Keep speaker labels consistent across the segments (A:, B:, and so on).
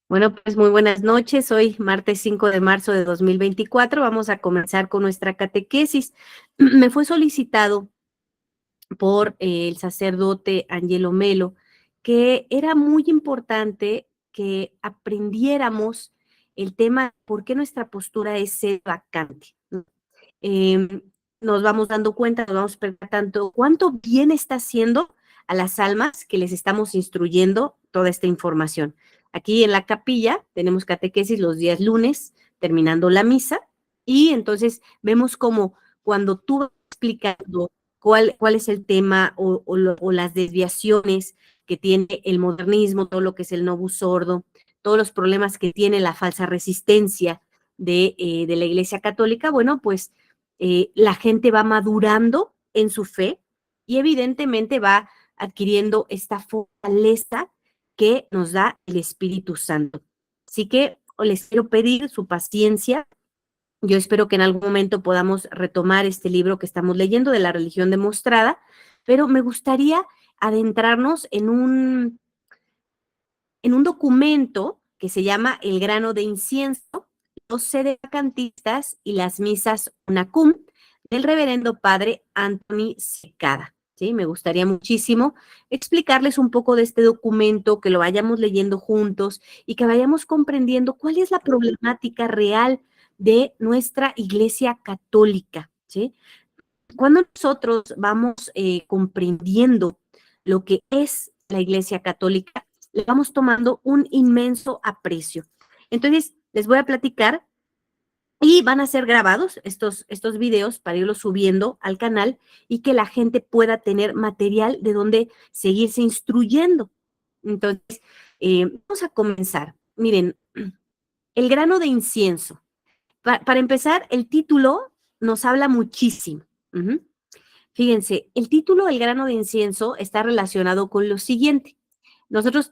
A: Bueno, pues muy buenas noches. Hoy, martes 5 de marzo de 2024, vamos a comenzar con nuestra catequesis. Me fue solicitado por el sacerdote Angelo Melo que era muy importante que aprendiéramos el tema por qué nuestra postura es ser vacante, ¿no? Em, Nos vamos dando cuenta, nos vamos percatando cuánto bien está haciendo a las almas que les estamos instruyendo toda esta información. Aquí en la capilla tenemos catequesis los días lunes, terminando la misa, y entonces vemos como cuando tú vas explicando cuál es el tema o las desviaciones que tiene el modernismo, todo lo que es el novus sordo, todos los problemas que tiene la falsa resistencia de la Iglesia Católica, bueno, pues la gente va madurando en su fe y evidentemente va adquiriendo esta fortaleza que nos da el Espíritu Santo. Así que les quiero pedir su paciencia. Yo espero que en algún momento podamos retomar este libro que estamos leyendo de la religión demostrada, pero me gustaría adentrarnos en un documento que se llama El grano de incienso, los sedevacantistas y las misas UNACUM, del reverendo padre Anthony Secada. ¿Sí? Me gustaría muchísimo explicarles un poco de este documento, que lo vayamos leyendo juntos y que vayamos comprendiendo cuál es la problemática real de nuestra Iglesia Católica. ¿Sí? Cuando nosotros vamos comprendiendo lo que es la Iglesia Católica, le vamos tomando un inmenso aprecio. Entonces, les voy a platicar y van a ser grabados estos videos para irlos subiendo al canal y que la gente pueda tener material de donde seguirse instruyendo. Entonces, vamos a comenzar. Miren, el grano de incienso. Para empezar, el título nos habla muchísimo. Uh-huh. Fíjense, el título El grano de incienso está relacionado con lo siguiente. Nosotros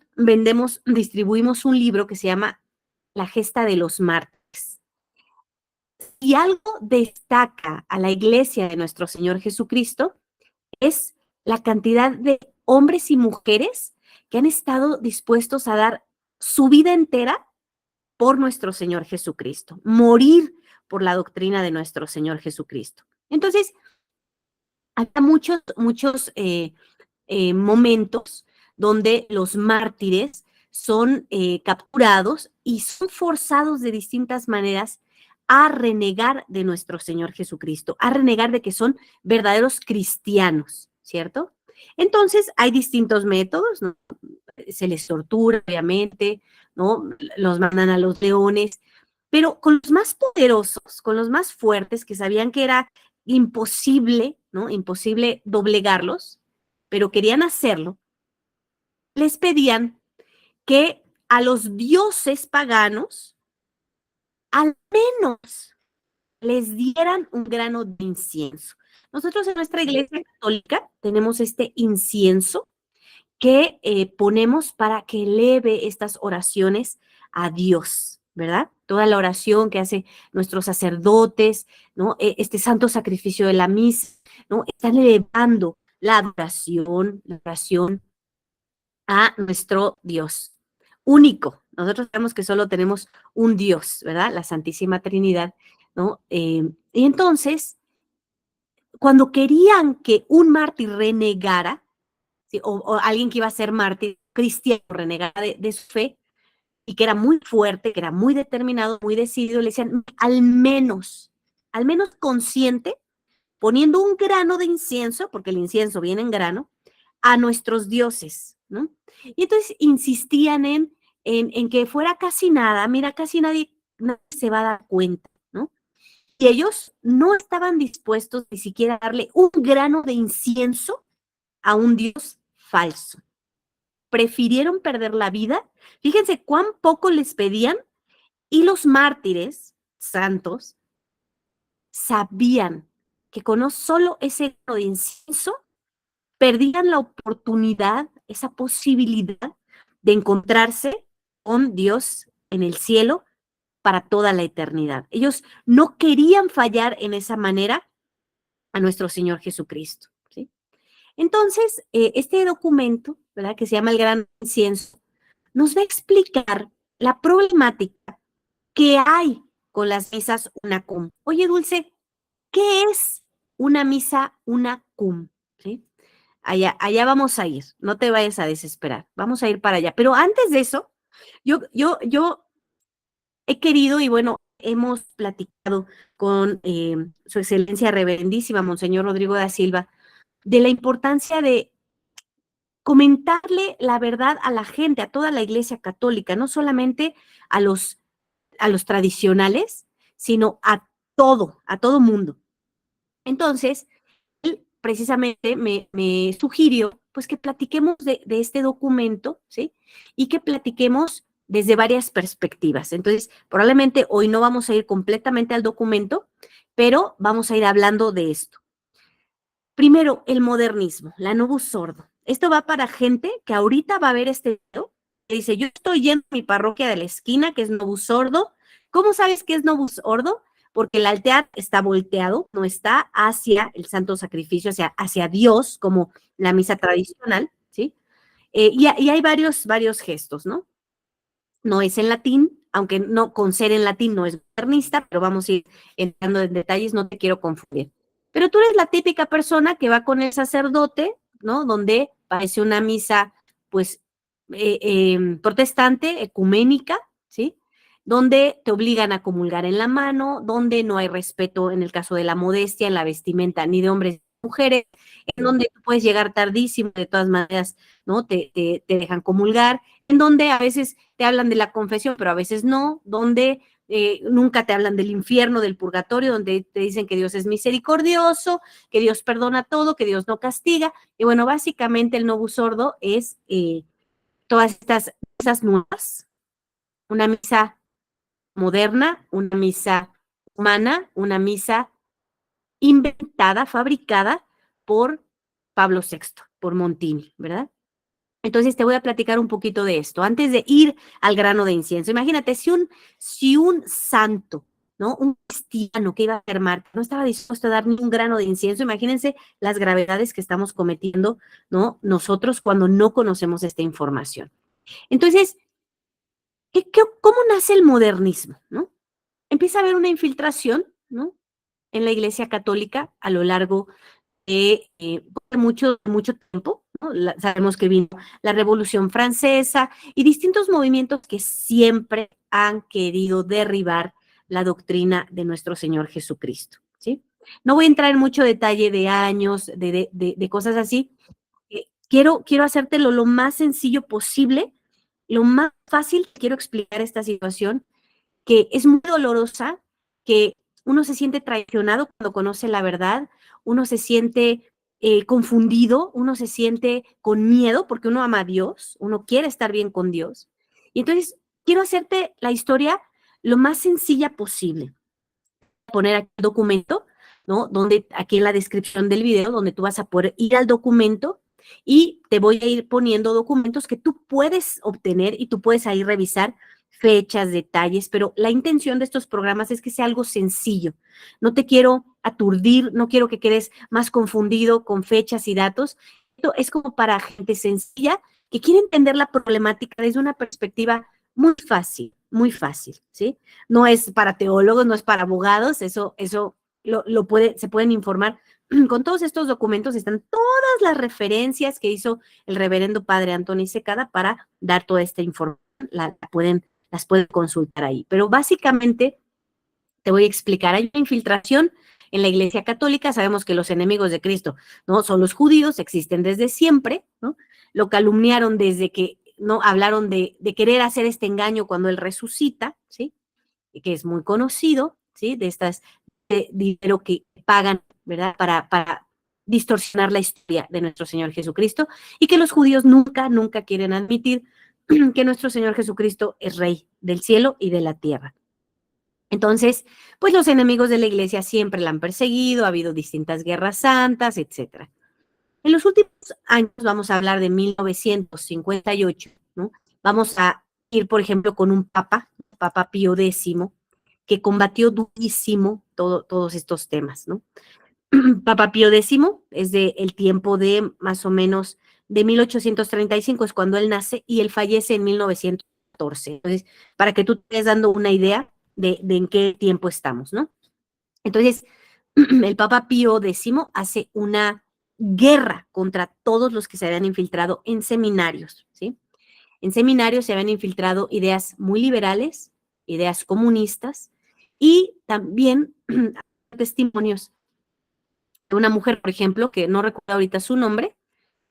A: distribuimos un libro que se llama La gesta de los mártires. Y algo destaca a la iglesia de nuestro Señor Jesucristo es la cantidad de hombres y mujeres que han estado dispuestos a dar su vida entera por nuestro Señor Jesucristo, morir por la doctrina de nuestro Señor Jesucristo. Entonces, hay muchos momentos donde los mártires son capturados y son forzados de distintas maneras a renegar de nuestro Señor Jesucristo, a renegar de que son verdaderos cristianos, ¿cierto? Entonces, hay distintos métodos, ¿no? Se les tortura, obviamente, ¿no? Los mandan a los leones, pero con los más poderosos, con los más fuertes, que sabían que era imposible, ¿no? Imposible doblegarlos, pero querían hacerlo, les pedían que a los dioses paganos al menos les dieran un grano de incienso. Nosotros en nuestra iglesia católica tenemos este incienso que ponemos para que eleve estas oraciones a Dios, ¿verdad? Toda la oración que hacen nuestros sacerdotes, ¿no? Este santo sacrificio de la misa, ¿no? Están elevando la oración a nuestro Dios único. Nosotros sabemos que solo tenemos un Dios, ¿verdad? La Santísima Trinidad, ¿no? Y entonces, cuando querían que un mártir renegara, ¿sí? O alguien que iba a ser mártir cristiano, renegara de su fe, y que era muy fuerte, que era muy determinado, muy decidido, le decían, al menos consciente, poniendo un grano de incienso, porque el incienso viene en grano, a nuestros dioses, ¿no? Y entonces insistían en que fuera casi nada, mira, casi nadie se va a dar cuenta, ¿no? Y ellos no estaban dispuestos ni siquiera a darle un grano de incienso a un dios falso. Prefirieron perder la vida. Fíjense cuán poco les pedían, y los mártires santos sabían que con solo ese grano de incienso perdían la oportunidad, esa posibilidad de encontrarse con Dios en el cielo para toda la eternidad. Ellos no querían fallar en esa manera a nuestro Señor Jesucristo, ¿sí? Entonces, este documento, ¿verdad?, que se llama El Gran Incienso, nos va a explicar la problemática que hay con las misas UNACUM. Oye, Dulce, ¿qué es una misa UNACUM? ¿Sí? Allá vamos a ir, no te vayas a desesperar, vamos a ir para allá. Pero antes de eso, yo he querido y bueno, hemos platicado con su excelencia reverendísima, Monseñor Rodrigo da Silva, de la importancia de comentarle la verdad a la gente, a toda la Iglesia Católica, no solamente a los tradicionales, sino a todo mundo. Entonces, él precisamente me sugirió pues que platiquemos de este documento, ¿sí? Y que platiquemos desde varias perspectivas. Entonces, probablemente hoy no vamos a ir completamente al documento, pero vamos a ir hablando de esto. Primero, el modernismo, la Novus Sordo. Esto va para gente que ahorita va a ver este video y dice, yo estoy yendo a mi parroquia de la esquina, que es Novus Sordo. ¿Cómo sabes que es Novus Ordo? Porque el altar está volteado, no está hacia el santo sacrificio, hacia Dios, como la misa tradicional, ¿sí? Y hay varios gestos, ¿no? No es en latín, aunque no con ser en latín no es modernista, pero vamos a ir entrando en detalles, no te quiero confundir. Pero tú eres la típica persona que va con el sacerdote, ¿no? Donde parece una misa, pues, protestante, ecuménica, ¿sí? Donde te obligan a comulgar en la mano, donde no hay respeto en el caso de la modestia, en la vestimenta, ni de hombres ni de mujeres, en donde tú puedes llegar tardísimo, de todas maneras, ¿no? Te dejan comulgar, en donde a veces te hablan de la confesión, pero a veces no, donde nunca te hablan del infierno, del purgatorio, donde te dicen que Dios es misericordioso, que Dios perdona todo, que Dios no castiga. Y bueno, básicamente el Novus Sordo es todas estas misas nuevas, una misa moderna, una misa humana, una misa inventada, fabricada por Pablo VI, por Montini, ¿verdad? Entonces te voy a platicar un poquito de esto, antes de ir al grano de incienso. Imagínate, si un santo, ¿no? Un cristiano que iba a ser mártir, no estaba dispuesto a dar ni un grano de incienso, imagínense las gravedades que estamos cometiendo, ¿no? Nosotros cuando no conocemos esta información. Entonces, ¿cómo nace el modernismo, ¿no? Empieza a haber una infiltración, ¿no? En la Iglesia Católica a lo largo mucho tiempo, ¿no? Sabemos que vino la Revolución Francesa y distintos movimientos que siempre han querido derribar la doctrina de nuestro Señor Jesucristo, ¿sí? No voy a entrar en mucho detalle de años, de cosas así. Quiero hacértelo lo más sencillo posible, lo más fácil. Quiero explicar esta situación que es muy dolorosa, que uno se siente traicionado cuando conoce la verdad, uno se siente confundido, uno se siente con miedo porque uno ama a Dios, uno quiere estar bien con Dios. Y entonces quiero hacerte la historia lo más sencilla posible. Poner aquí el documento, ¿no? Donde aquí en la descripción del video, donde tú vas a poder ir al documento y te voy a ir poniendo documentos que tú puedes obtener y tú puedes ahí revisar fechas, detalles, pero la intención de estos programas es que sea algo sencillo. No te quiero aturdir, no quiero que quedes más confundido con fechas y datos. Esto es como para gente sencilla que quiere entender la problemática desde una perspectiva muy fácil, ¿sí? No es para teólogos, no es para abogados, eso se pueden informar. Con todos estos documentos están todas las referencias que hizo el reverendo padre Antonio Secada para dar toda esta información, las pueden consultar ahí. Pero básicamente te voy a explicar, hay una infiltración en la Iglesia Católica, sabemos que los enemigos de Cristo, ¿no? Son los judíos, existen desde siempre, ¿no? Lo calumniaron desde que, ¿no? Hablaron de querer hacer este engaño cuando Él resucita, ¿sí? Y que es muy conocido, ¿sí? De estas dinero que pagan, ¿verdad? Para distorsionar la historia de nuestro Señor Jesucristo y que los judíos nunca quieren admitir que nuestro Señor Jesucristo es Rey del cielo y de la tierra. Entonces, pues los enemigos de la iglesia siempre la han perseguido, ha habido distintas guerras santas, etcétera. En los últimos años vamos a hablar de 1958, ¿no? Vamos a ir, por ejemplo, con un Papa Pío X, que combatió durísimo todos estos temas, ¿no? Papa Pío X es del tiempo de más o menos de 1835, es cuando él nace, y él fallece en 1900. XIV. Entonces, para que tú te estés dando una idea de en qué tiempo estamos, ¿no? Entonces, el Papa Pío X hace una guerra contra todos los que se habían infiltrado en seminarios, ¿sí? En seminarios se habían infiltrado ideas muy liberales, ideas comunistas, y también testimonios de una mujer, por ejemplo, que no recuerdo ahorita su nombre,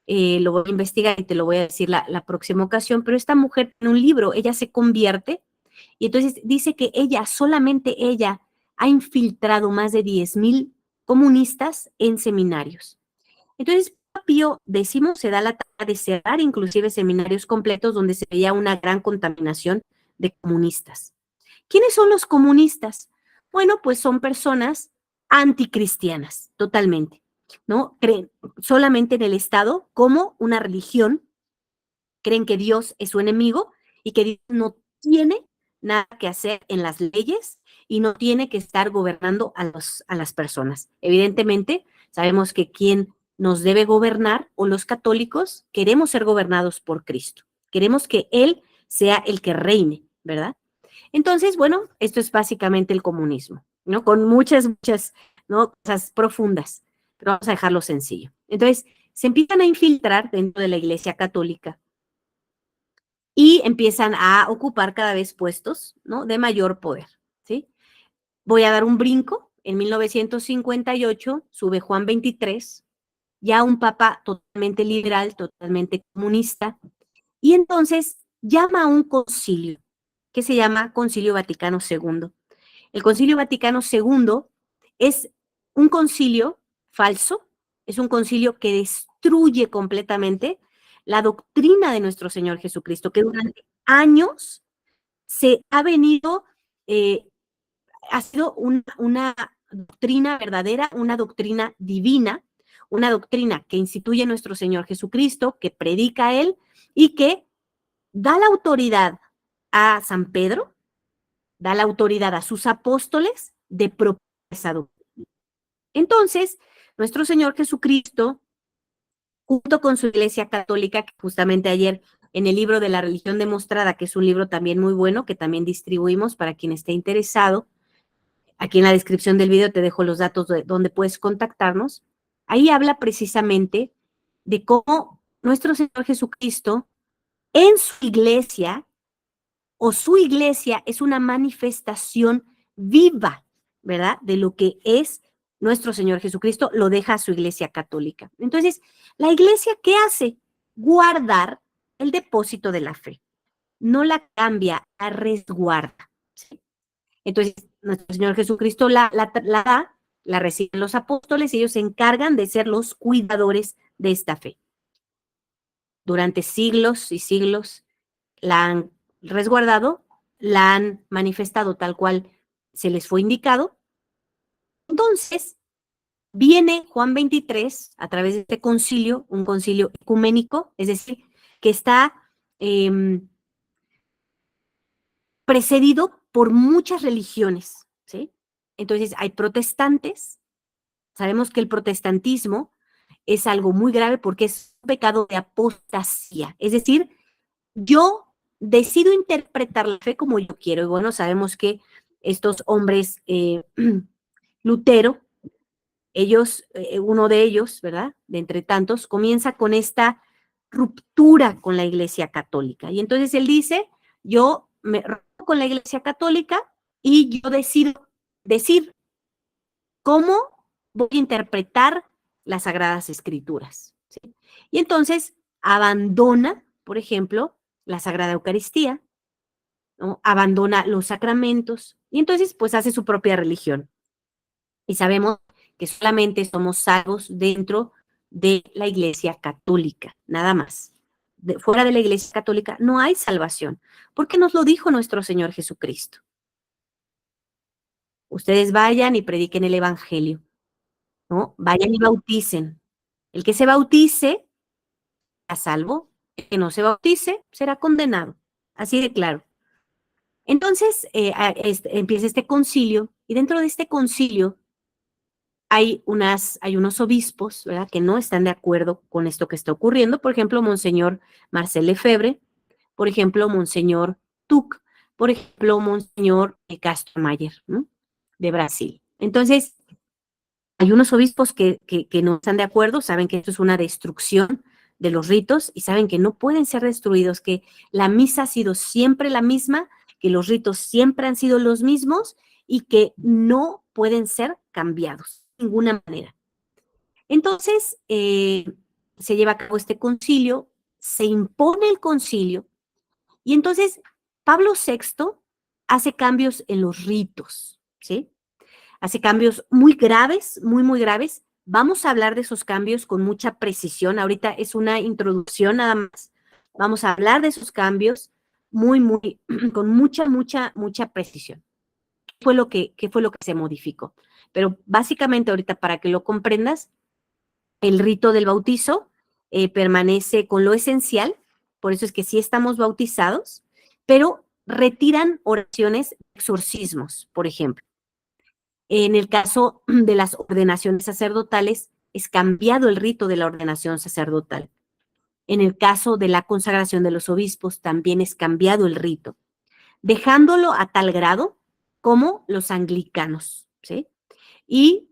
A: lo voy a investigar y te lo voy a decir la próxima ocasión, pero esta mujer en un libro, ella se convierte y entonces dice que ella, solamente ella, ha infiltrado más de 10,000 comunistas en seminarios. Entonces, Pío X se da la tarea de cerrar inclusive seminarios completos donde se veía una gran contaminación de comunistas. ¿Quiénes son los comunistas? Bueno, pues son personas anticristianas, totalmente, ¿no? Creen solamente en el Estado como una religión, creen que Dios es su enemigo y que Dios no tiene nada que hacer en las leyes y no tiene que estar gobernando a las personas. Evidentemente, sabemos que quien nos debe gobernar, o los católicos, queremos ser gobernados por Cristo. Queremos que Él sea el que reine, ¿verdad? Entonces, bueno, esto es básicamente el comunismo, ¿no? Con muchas, ¿no? Cosas profundas, pero vamos a dejarlo sencillo. Entonces, se empiezan a infiltrar dentro de la Iglesia Católica y empiezan a ocupar cada vez puestos, ¿no? De mayor poder, ¿sí? Voy a dar un brinco. En 1958 sube Juan XXIII, ya un papa totalmente liberal, totalmente comunista, y entonces llama a un concilio que se llama Concilio Vaticano II. El Concilio Vaticano II es un concilio falso, es un concilio que destruye completamente la doctrina de nuestro Señor Jesucristo, que durante años se ha venido, ha sido una doctrina verdadera, una doctrina divina, una doctrina que instituye nuestro Señor Jesucristo, que predica a Él y que da la autoridad a San Pedro, da la autoridad a sus apóstoles de propagar esa doctrina. Entonces, nuestro Señor Jesucristo, junto con su Iglesia Católica, que justamente ayer en el libro de la religión demostrada, que es un libro también muy bueno, que también distribuimos para quien esté interesado, aquí en la descripción del video te dejo los datos de donde puedes contactarnos, ahí habla precisamente de cómo nuestro Señor Jesucristo en su iglesia, o su iglesia es una manifestación viva, ¿verdad? De lo que es nuestro Señor Jesucristo, lo deja a su iglesia católica. Entonces, ¿la iglesia qué hace? Guardar el depósito de la fe. No la cambia, la resguarda. ¿Sí? Entonces, nuestro Señor Jesucristo la da, la reciben los apóstoles y ellos se encargan de ser los cuidadores de esta fe. Durante siglos y siglos la han resguardado, la han manifestado tal cual se les fue indicado. Entonces, viene Juan XXIII a través de este concilio, un concilio ecuménico, es decir, que está precedido por muchas religiones, ¿sí? Entonces, hay protestantes, sabemos que el protestantismo es algo muy grave porque es un pecado de apostasía, es decir, yo decido interpretar la fe como yo quiero. Y bueno, sabemos que estos hombres, Lutero, ellos, uno de ellos, ¿verdad? De entre tantos, comienza con esta ruptura con la Iglesia Católica. Y entonces él dice, yo me rompo con la Iglesia Católica y yo decido decir cómo voy a interpretar las Sagradas Escrituras, ¿sí? Y entonces abandona, por ejemplo, la Sagrada Eucaristía, ¿no? Abandona los sacramentos y entonces pues hace su propia religión. Y sabemos que solamente somos salvos dentro de la Iglesia Católica, nada más. Fuera de la Iglesia Católica no hay salvación, porque nos lo dijo nuestro Señor Jesucristo. Ustedes vayan y prediquen el Evangelio, ¿no? Vayan y bauticen. El que se bautice será salvo, el que no se bautice será condenado. Así de claro. Entonces empieza este concilio y dentro de este concilio hay unos obispos, ¿verdad?, que no están de acuerdo con esto que está ocurriendo. Por ejemplo, Monseñor Marcel Lefebvre, por ejemplo, Monseñor TUC, por ejemplo, Monseñor Castro Mayer, ¿no? De Brasil. Entonces, hay unos obispos que no están de acuerdo, saben que esto es una destrucción de los ritos y saben que no pueden ser destruidos, que la misa ha sido siempre la misma, que los ritos siempre han sido los mismos y que no pueden ser cambiados de ninguna manera. Entonces, se lleva a cabo este concilio, se impone el concilio y entonces Pablo VI hace cambios en los ritos, ¿sí? Hace cambios muy graves, muy, muy graves. Vamos a hablar de esos cambios con mucha precisión. Ahorita es una introducción nada más. Vamos a hablar de esos cambios muy, muy, con mucha, mucha, mucha precisión. ¿Qué fue lo que se modificó? Pero básicamente ahorita para que lo comprendas, el rito del bautizo permanece con lo esencial, por eso es que sí estamos bautizados, pero retiran oraciones, exorcismos, por ejemplo. En el caso de las ordenaciones sacerdotales, es cambiado el rito de la ordenación sacerdotal. En el caso de la consagración de los obispos, también es cambiado el rito, dejándolo a tal grado como los anglicanos, ¿sí? Y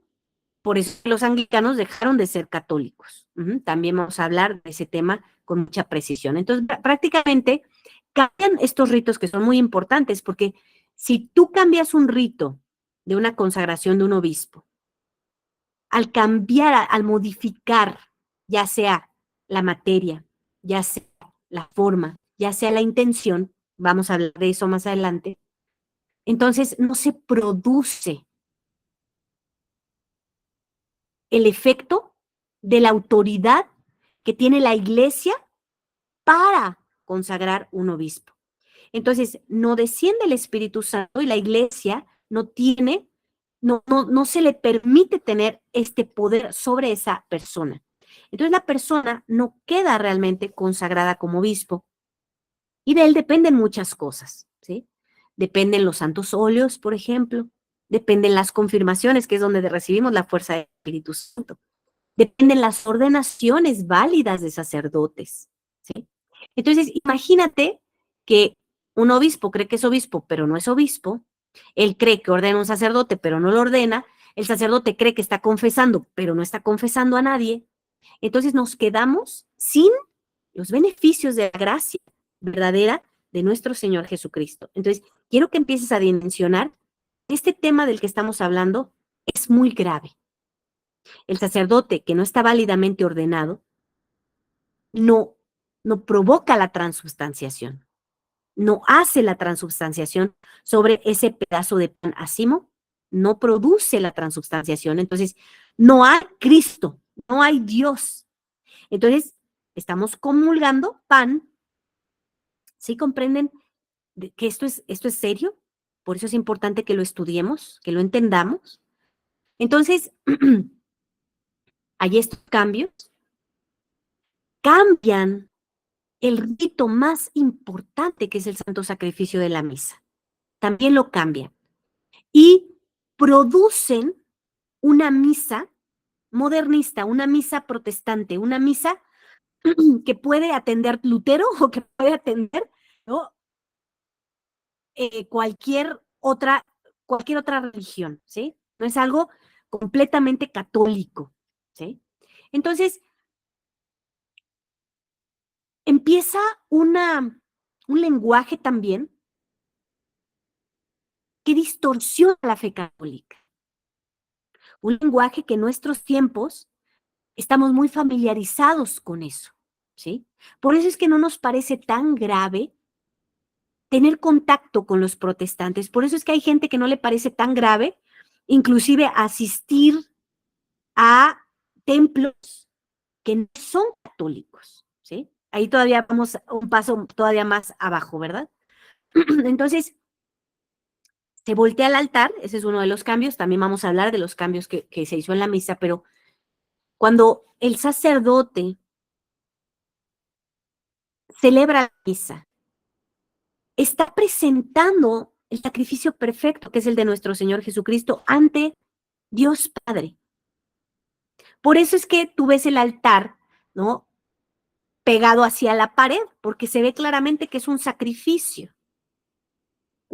A: por eso los anglicanos dejaron de ser católicos. También vamos a hablar de ese tema con mucha precisión. Entonces, prácticamente cambian estos ritos que son muy importantes, porque si tú cambias un rito de una consagración de un obispo, al cambiar, al modificar, ya sea la materia, ya sea la forma, ya sea la intención, vamos a hablar de eso más adelante, entonces no se produce el efecto de la autoridad que tiene la iglesia para consagrar un obispo. Entonces, no desciende el Espíritu Santo y la iglesia no tiene, no se le permite tener este poder sobre esa persona. Entonces, la persona no queda realmente consagrada como obispo y de él dependen muchas cosas, ¿sí? Dependen los santos óleos, por ejemplo, dependen las confirmaciones, que es donde recibimos la fuerza del Espíritu Santo. Dependen las ordenaciones válidas de sacerdotes, ¿sí? Entonces, imagínate que un obispo cree que es obispo, pero no es obispo. Él cree que ordena un sacerdote, pero no lo ordena. El sacerdote cree que está confesando, pero no está confesando a nadie. Entonces nos quedamos sin los beneficios de la gracia verdadera de nuestro Señor Jesucristo. Entonces, quiero que empieces a dimensionar este tema del que estamos hablando es muy grave. El sacerdote que no está válidamente ordenado no, no provoca la transubstanciación, no hace la transubstanciación sobre ese pedazo de pan ácimo, no produce la transubstanciación. Entonces, no hay Cristo, no hay Dios. Entonces, estamos comulgando pan. ¿Sí comprenden que esto es serio? Por eso es importante que lo estudiemos, que lo entendamos. Entonces, hay estos cambios, cambian el rito más importante que es el santo sacrificio de la misa. También lo cambian. Y producen una misa modernista, una misa protestante, una misa que puede atender Lutero o que puede atender, ¿no? Cualquier otra religión, ¿sí? No es algo completamente católico, ¿sí? Entonces, empieza un lenguaje también que distorsiona la fe católica. Un lenguaje que en nuestros tiempos estamos muy familiarizados con eso, ¿sí? Por eso es que no nos parece tan grave tener contacto con los protestantes. Por eso es que hay gente que no le parece tan grave, inclusive asistir a templos que no son católicos, ¿sí? Ahí todavía vamos un paso todavía más abajo, ¿verdad? Entonces, se voltea al altar, ese es uno de los cambios, también vamos a hablar de los cambios que se hizo en la misa, pero cuando el sacerdote celebra la misa, está presentando el sacrificio perfecto, que es el de nuestro Señor Jesucristo, ante Dios Padre. Por eso es que tú ves el altar, ¿no? Pegado hacia la pared, porque se ve claramente que es un sacrificio.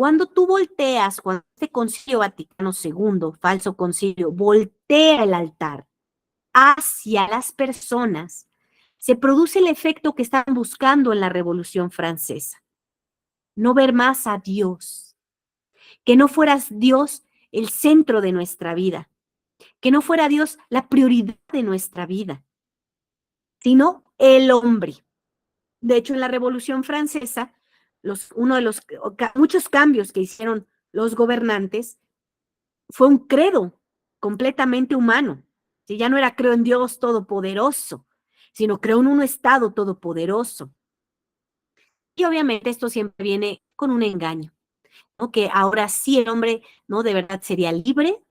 A: Cuando tú volteas, cuando este Concilio Vaticano II, falso concilio, voltea el altar hacia las personas, se produce el efecto que estaban buscando en la Revolución Francesa. No ver más a Dios, que no fueras Dios el centro de nuestra vida, que no fuera Dios la prioridad de nuestra vida, sino el hombre. De hecho, en la Revolución Francesa, uno de los muchos cambios que hicieron los gobernantes fue un credo completamente humano. Si ya no era creo en Dios todopoderoso, sino creo en un Estado todopoderoso. Y obviamente esto siempre viene con un engaño, ¿no? Que ahora sí el hombre, ¿no? De verdad sería libre,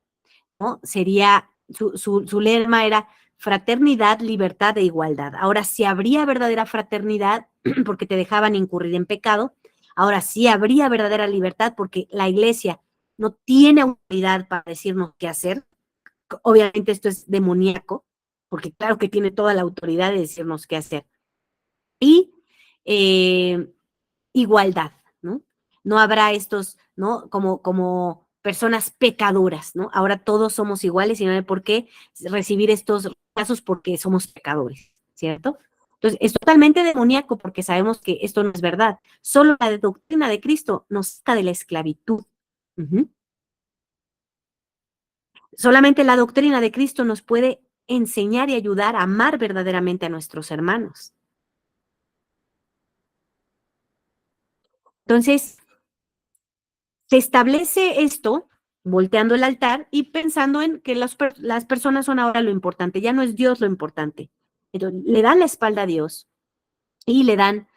A: ¿no? Sería, su lema era fraternidad, libertad e igualdad. Ahora sí habría verdadera fraternidad porque te dejaban incurrir en pecado. Ahora sí habría verdadera libertad porque la iglesia no tiene autoridad para decirnos qué hacer. Obviamente esto es demoníaco, porque claro que tiene toda la autoridad de decirnos qué hacer. Y igualdad, ¿no? No habrá estos, ¿no? Como personas pecadoras, ¿no? Ahora todos somos iguales y no hay por qué recibir estos casos porque somos pecadores, ¿cierto? Entonces, es totalmente demoníaco porque sabemos que esto no es verdad. Solo la doctrina de Cristo nos saca de la esclavitud. Uh-huh. Solamente la doctrina de Cristo nos puede enseñar y ayudar a amar verdaderamente a nuestros hermanos. Entonces, se establece esto volteando el altar y pensando en que las personas son ahora lo importante, ya no es Dios lo importante. Entonces, le dan la espalda a Dios y le dan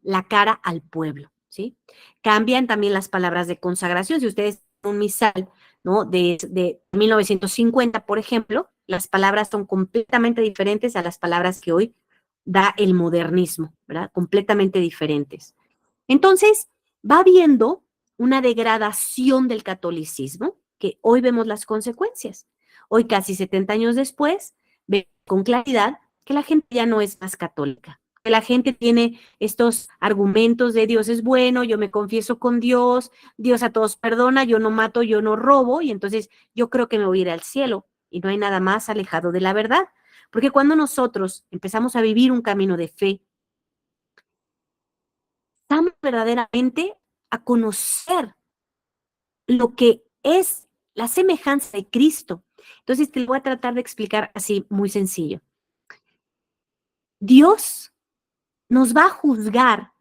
A: la cara al pueblo, ¿sí? Cambian también las palabras de consagración. Si ustedes un misal, ¿no? De 1950, por ejemplo, las palabras son completamente diferentes a las palabras que hoy da el modernismo, ¿verdad? Completamente diferentes. Entonces, va habiendo una degradación del catolicismo, que hoy vemos las consecuencias. Hoy, casi 70 años después, vemos con claridad que la gente ya no es más católica, que la gente tiene estos argumentos de Dios es bueno, yo me confieso con Dios, Dios a todos perdona, yo no mato, yo no robo, y entonces yo creo que me voy a ir al cielo, y no hay nada más alejado de la verdad. Porque cuando nosotros empezamos a vivir un camino de fe, estamos verdaderamente a conocer lo que es la semejanza de Cristo. Entonces te lo voy a tratar de explicar así muy sencillo. Dios nos va a juzgar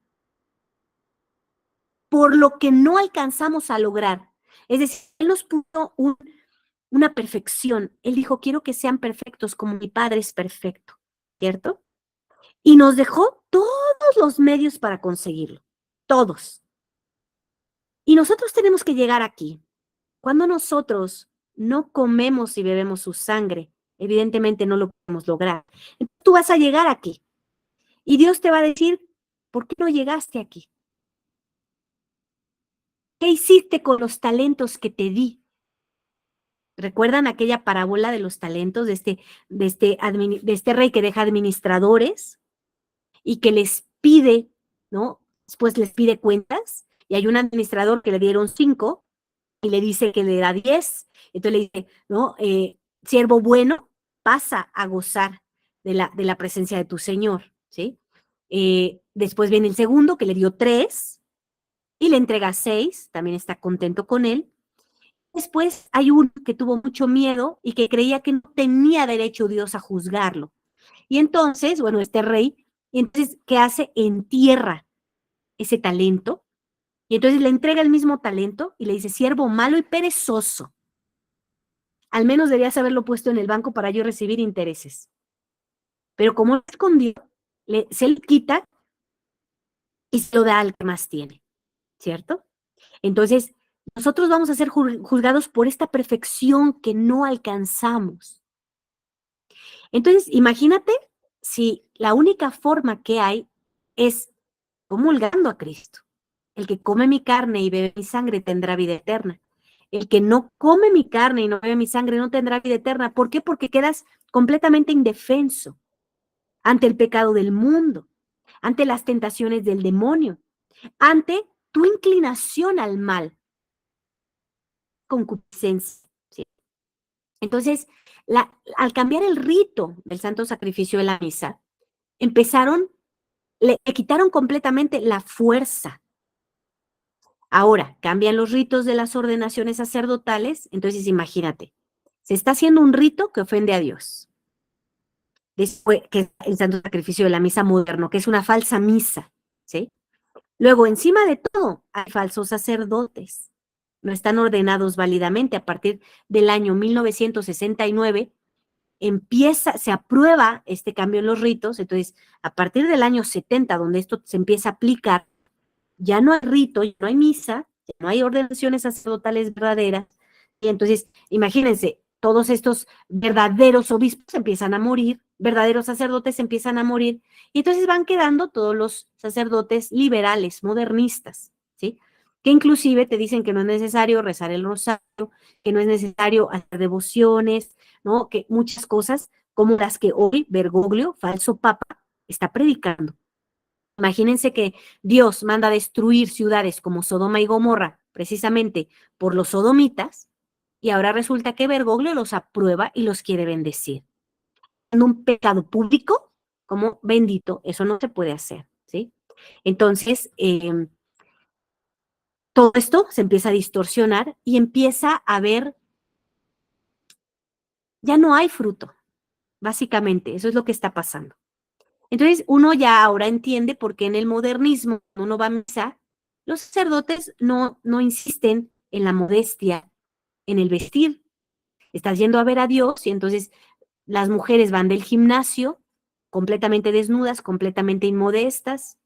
A: por lo que no alcanzamos a lograr. Es decir, Él nos puso una perfección. Él dijo, quiero que sean perfectos como mi Padre es perfecto, ¿cierto? Y nos dejó todos los medios para conseguirlo, todos. Y nosotros tenemos que llegar aquí. Cuando nosotros no comemos y bebemos su sangre, evidentemente no lo podemos lograr. Entonces, tú vas a llegar aquí y Dios te va a decir, ¿por qué no llegaste aquí? ¿Qué hiciste con los talentos que te di? ¿Recuerdan aquella parábola de los talentos de este rey que deja administradores y que les pide, ¿no? Después les pide cuentas y hay un administrador que le dieron 5 y le dice que le da 10. Entonces le dice, ¿no? Siervo bueno, pasa a gozar de la presencia de tu Señor, ¿sí? Después viene el segundo que le dio 3 y le entrega 6, también está contento con él. Después hay uno que tuvo mucho miedo y que creía que no tenía derecho Dios a juzgarlo. Y entonces, bueno, este rey, entonces, ¿qué hace? Entierra ese talento y entonces le entrega el mismo talento y le dice, siervo malo y perezoso, al menos debías haberlo puesto en el banco para yo recibir intereses. Pero como lo escondió, se le quita y se lo da al que más tiene, ¿cierto? Entonces, nosotros vamos a ser juzgados por esta perfección que no alcanzamos. Entonces, imagínate si la única forma que hay es comulgando a Cristo. El que come mi carne y bebe mi sangre tendrá vida eterna. El que no come mi carne y no bebe mi sangre no tendrá vida eterna. ¿Por qué? Porque quedas completamente indefenso ante el pecado del mundo, ante las tentaciones del demonio, ante tu inclinación al mal, concupiscencia, ¿sí? Entonces, al cambiar el rito del santo sacrificio de la misa, le quitaron completamente la fuerza. Ahora, cambian los ritos de las ordenaciones sacerdotales, entonces imagínate, se está haciendo un rito que ofende a Dios. Después, que es el santo sacrificio de la misa moderno, que es una falsa misa, ¿sí? Luego, encima de todo, hay falsos sacerdotes. No están ordenados válidamente. A partir del año 1969, se aprueba este cambio en los ritos. Entonces, a partir del año 70, donde esto se empieza a aplicar, ya no hay rito, ya no hay misa, ya no hay ordenaciones sacerdotales verdaderas. Y entonces, imagínense, todos estos verdaderos obispos empiezan a morir, verdaderos sacerdotes empiezan a morir, y entonces van quedando todos los sacerdotes liberales, modernistas, ¿sí? Que inclusive te dicen que no es necesario rezar el rosario, que no es necesario hacer devociones, ¿no? Que muchas cosas como las que hoy Bergoglio, falso papa, está predicando. Imagínense que Dios manda a destruir ciudades como Sodoma y Gomorra, precisamente por los sodomitas, y ahora resulta que Bergoglio los aprueba y los quiere bendecir. En un pecado público, como bendito, eso no se puede hacer, ¿sí? Entonces, todo esto se empieza a distorsionar y empieza a haber, ya no hay fruto, básicamente, eso es lo que está pasando. Entonces, uno ya ahora entiende por qué en el modernismo, cuando uno va a misa, los sacerdotes no insisten en la modestia, en el vestir. Estás yendo a ver a Dios y entonces las mujeres van del gimnasio completamente desnudas, completamente inmodestas.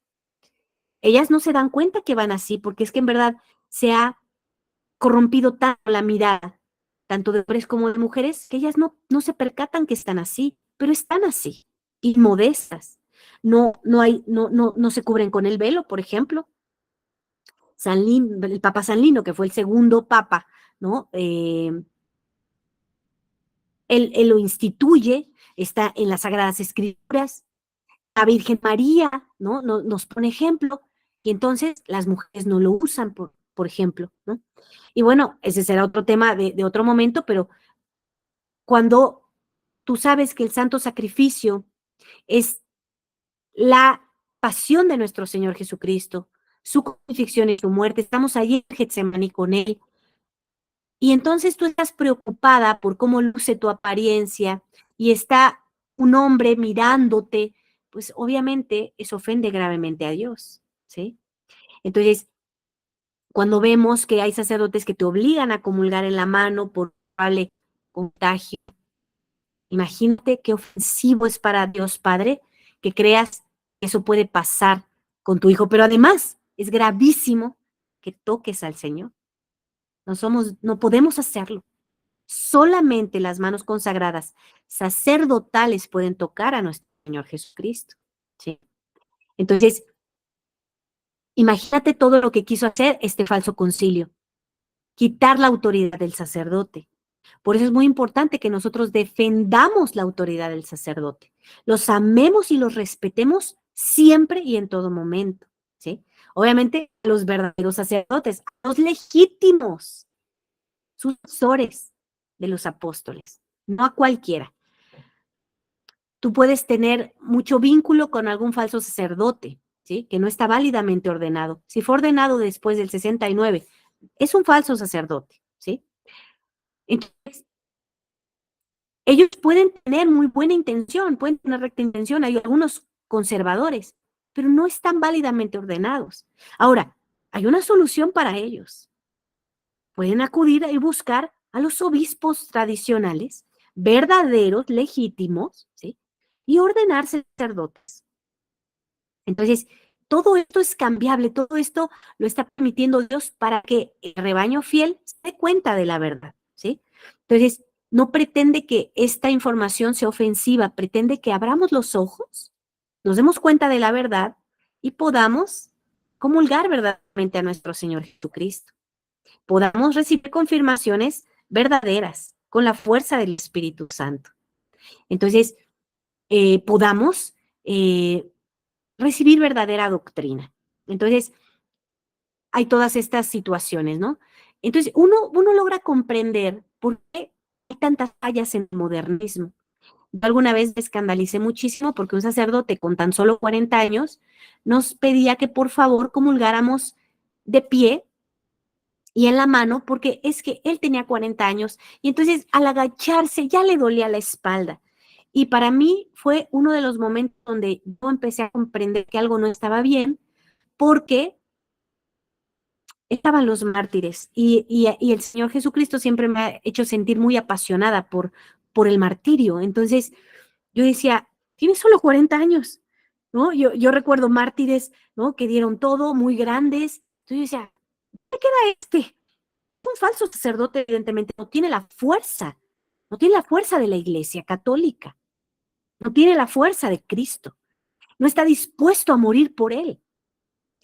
A: Ellas no se dan cuenta que van así, porque es que en verdad se ha corrompido tanto la mirada, tanto de hombres como de mujeres, que ellas no se percatan que están así, pero están así, inmodestas. No se cubren con el velo, por ejemplo. El Papa San Lino, que fue el segundo papa, ¿no? Él lo instituye, está en las Sagradas Escrituras. La Virgen María, ¿no? Nos pone ejemplo, y entonces las mujeres no lo usan, por ejemplo, ¿no? Y bueno, ese será otro tema de otro momento, pero cuando tú sabes que el santo sacrificio es la pasión de nuestro Señor Jesucristo, su crucifixión y su muerte, estamos allí en Getsemaní con Él, y entonces tú estás preocupada por cómo luce tu apariencia, y está un hombre mirándote, pues obviamente eso ofende gravemente a Dios, ¿sí? Entonces, cuando vemos que hay sacerdotes que te obligan a comulgar en la mano por probable contagio, imagínate qué ofensivo es para Dios Padre que creas que eso puede pasar con tu hijo, pero además es gravísimo que toques al Señor. No podemos hacerlo. Solamente las manos consagradas sacerdotales pueden tocar a nuestro Señor Jesucristo, ¿sí? Entonces, imagínate todo lo que quiso hacer este falso concilio, quitar la autoridad del sacerdote. Por eso es muy importante que nosotros defendamos la autoridad del sacerdote, los amemos y los respetemos siempre y en todo momento, ¿sí? Obviamente, los verdaderos sacerdotes, los legítimos, sucesores de los apóstoles, no a cualquiera. Tú puedes tener mucho vínculo con algún falso sacerdote, ¿sí? Que no está válidamente ordenado. Si fue ordenado después del 69, es un falso sacerdote, ¿sí? Entonces, ellos pueden tener muy buena intención, pueden tener recta intención, hay algunos conservadores, pero no están válidamente ordenados. Ahora, hay una solución para ellos. Pueden acudir y buscar a los obispos tradicionales, verdaderos, legítimos, ¿sí? Y ordenarse sacerdotes. Entonces, todo esto es cambiable, todo esto lo está permitiendo Dios para que el rebaño fiel se dé cuenta de la verdad, ¿sí? Entonces, no pretende que esta información sea ofensiva, pretende que abramos los ojos, nos demos cuenta de la verdad y podamos comulgar verdaderamente a nuestro Señor Jesucristo. Podamos recibir confirmaciones verdaderas con la fuerza del Espíritu Santo. Entonces, podamos recibir verdadera doctrina. Entonces, hay todas estas situaciones, ¿no? Entonces, uno logra comprender por qué hay tantas fallas en el modernismo. Yo alguna vez me escandalicé muchísimo porque un sacerdote con tan solo 40 años nos pedía que por favor comulgáramos de pie y en la mano, porque es que él tenía 40 años y entonces al agacharse ya le dolía la espalda. Y para mí fue uno de los momentos donde yo empecé a comprender que algo no estaba bien, porque estaban los mártires y el Señor Jesucristo siempre me ha hecho sentir muy apasionada por el martirio. Entonces yo decía, tiene solo 40 años, ¿no? Yo recuerdo mártires, ¿no? Que dieron todo, muy grandes. Entonces yo decía, ¿qué queda este? Un falso sacerdote, evidentemente, no tiene la fuerza, no tiene la fuerza de la Iglesia católica, no tiene la fuerza de Cristo, no está dispuesto a morir por él.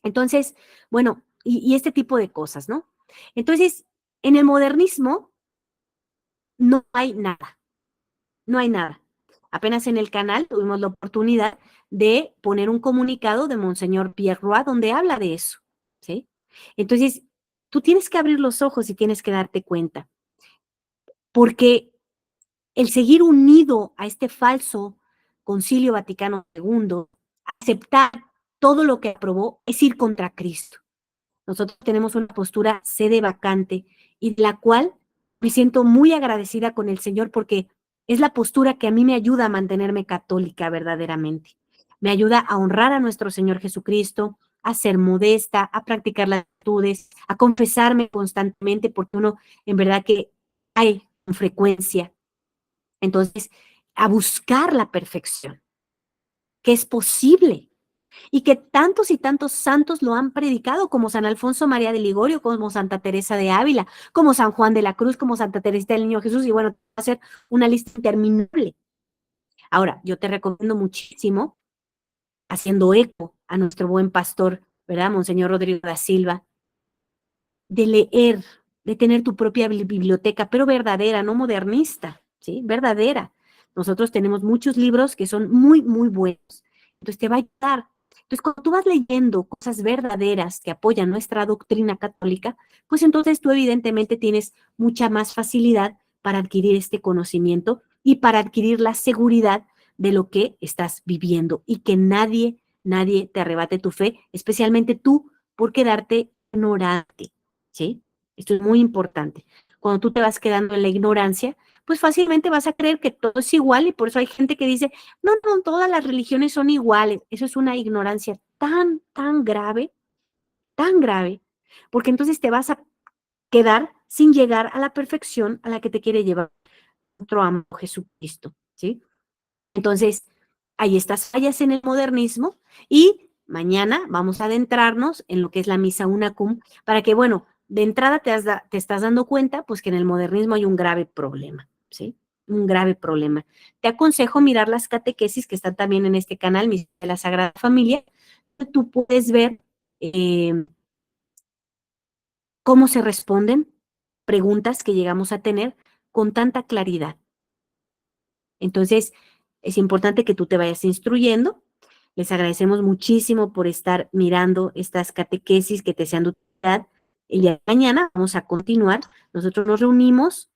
A: Entonces, bueno, y este tipo de cosas, ¿no? Entonces, en el modernismo no hay nada, no hay nada. Apenas en el canal tuvimos la oportunidad de poner un comunicado de Monseñor Pierre Roy donde habla de eso, ¿sí? Entonces, tú tienes que abrir los ojos y tienes que darte cuenta, porque el seguir unido a este falso Concilio Vaticano II, aceptar todo lo que aprobó, es ir contra Cristo. Nosotros tenemos una postura sede vacante y de la cual me siento muy agradecida con el Señor porque es la postura que a mí me ayuda a mantenerme católica verdaderamente. Me ayuda a honrar a nuestro Señor Jesucristo, a ser modesta, a practicar las virtudes, a confesarme constantemente porque uno en verdad que hay con frecuencia. Entonces, a buscar la perfección, que es posible y que tantos y tantos santos lo han predicado, como San Alfonso María de Ligorio, como Santa Teresa de Ávila, como San Juan de la Cruz, como Santa Teresa del Niño Jesús, y bueno, va a ser una lista interminable. Ahora, yo te recomiendo muchísimo, haciendo eco a nuestro buen pastor, ¿verdad? Monseñor Rodrigo da Silva, de leer, de tener tu propia biblioteca, pero verdadera, no modernista, ¿sí? Verdadera. Nosotros tenemos muchos libros que son muy, muy buenos. Entonces te va a ayudar. Entonces, cuando tú vas leyendo cosas verdaderas que apoyan nuestra doctrina católica, pues entonces tú evidentemente tienes mucha más facilidad para adquirir este conocimiento y para adquirir la seguridad de lo que estás viviendo y que nadie te arrebate tu fe, especialmente tú por quedarte ignorante. ¿Sí? Esto es muy importante. Cuando tú te vas quedando en la ignorancia, pues fácilmente vas a creer que todo es igual y por eso hay gente que dice, no, todas las religiones son iguales. Eso es una ignorancia tan grave, porque entonces te vas a quedar sin llegar a la perfección a la que te quiere llevar nuestro amo Jesucristo, ¿sí? Entonces, hay estas fallas en el modernismo y mañana vamos a adentrarnos en lo que es la misa unacum para que, bueno, de entrada te estás dando cuenta, pues que en el modernismo hay un grave problema, ¿sí? Un grave problema. Te aconsejo mirar las catequesis que están también en este canal, Misa de la Sagrada Familia. Tú puedes ver cómo se responden preguntas que llegamos a tener con tanta claridad. Entonces, es importante que tú te vayas instruyendo. Les agradecemos muchísimo por estar mirando estas catequesis que te sean de utilidad. El día de mañana vamos a continuar. Nosotros nos reunimos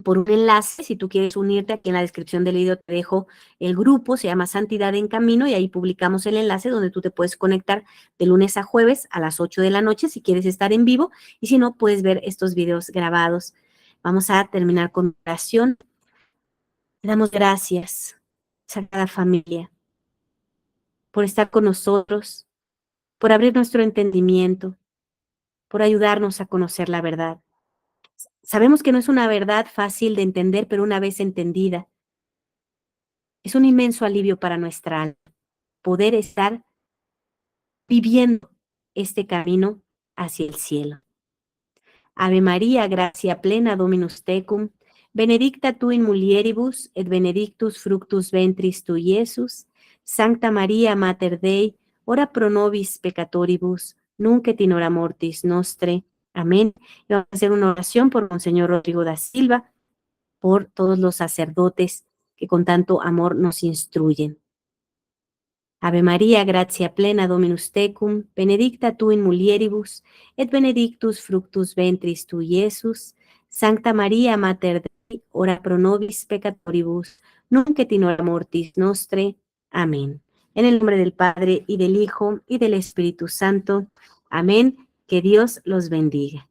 A: por un enlace. Si tú quieres unirte, aquí en la descripción del video te dejo el grupo, se llama Santidad en Camino, y ahí publicamos el enlace donde tú te puedes conectar de lunes a jueves a las 8 de la noche si quieres estar en vivo, y si no, puedes ver estos videos grabados. Vamos a terminar con oración. Te damos gracias, Sagrada Familia, por estar con nosotros, por abrir nuestro entendimiento, por ayudarnos a conocer la verdad. Sabemos que no es una verdad fácil de entender, pero una vez entendida, es un inmenso alivio para nuestra alma poder estar viviendo este camino hacia el cielo. Ave María, gracia plena, Dominus tecum, benedicta tu in mulieribus, et benedictus fructus ventris tui, Iesus. Sancta Maria, Mater Dei, ora pro nobis peccatoribus, nunc et in hora mortis nostre. Amén. Y vamos a hacer una oración por Monseñor Rodrigo da Silva, por todos los sacerdotes que con tanto amor nos instruyen. Ave María, gratia plena Dominus tecum, benedicta tu in mulieribus, et benedictus fructus ventris tui, Iesus. Sancta Maria, Mater Dei, ora pro nobis peccatoribus, nunc et in hora mortis nostre. Amén. En el nombre del Padre, y del Hijo, y del Espíritu Santo. Amén. Que Dios los bendiga.